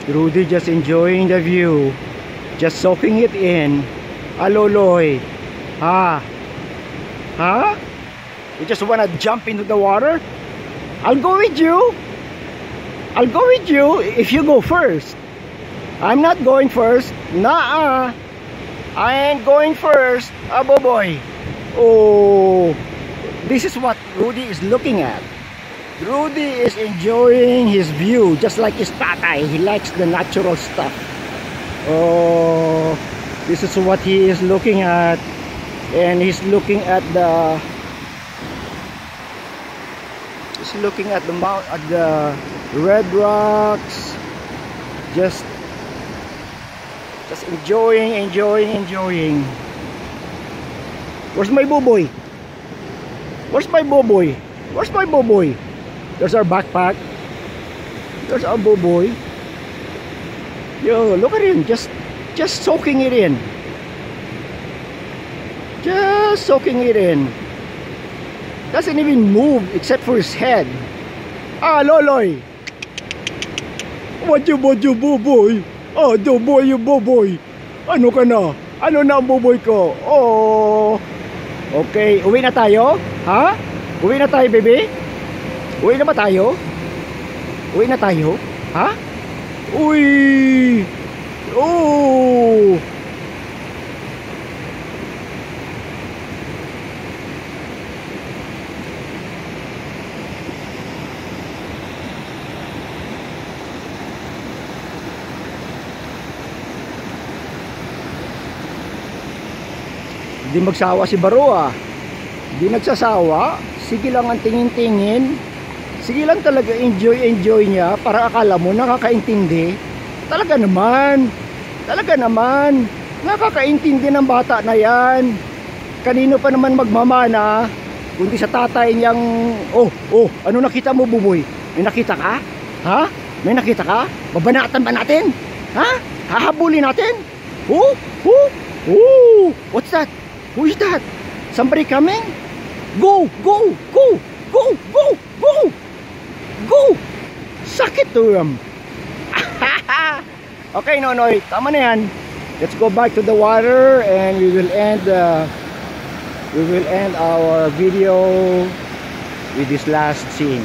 Rudy just enjoying the view, just soaking it in. Aloloy. You just wanna jump into the water? I'll go with you. I'll go with you if you go first. I'm not going first. Nah, I ain't going first. Abo boy. Oh, this is what Rudy is looking at. Rudy is enjoying his view just like his tatay. He likes the natural stuff. Oh, this is what he is looking at. And he's looking at the mount, at the red rocks. Just enjoying. Where's my boboy? Where's my boboy? Where's my boboy? There's our backpack. There's our boboy. Yo, look at him, just soaking it in. Just soaking it in. Doesn't even move except for his head. Loloy. What you boboy? Do boy, you boboy. Ano ka na? Ano na ang boboy ko? Oh. Okay, uwi na tayo? Ha? Uwi na tayo, baby? Uwi na ba tayo? Uwi na tayo? Ha? Uy! Oh! Hindi magsawa si Baroa. Hindi nagsasawa. Sige lang ang tingin-tingin. Sige lang talaga enjoy niya. Para akala mo nakakaintindi. Talaga naman. Nakakaintindi ng bata na yan. Kanino pa naman magmamana kundi sa tatay niyang... Oh, ano nakita mo, buboy? May nakita ka? Ha? May nakita ka? Babanatan ba natin? Ha? Hahabulin natin? What's that? Who is that? Somebody coming? Go! Suck it to him. Okay, Nonoy, tama na yan. Let's go back to the water and we will end our video with this last scene.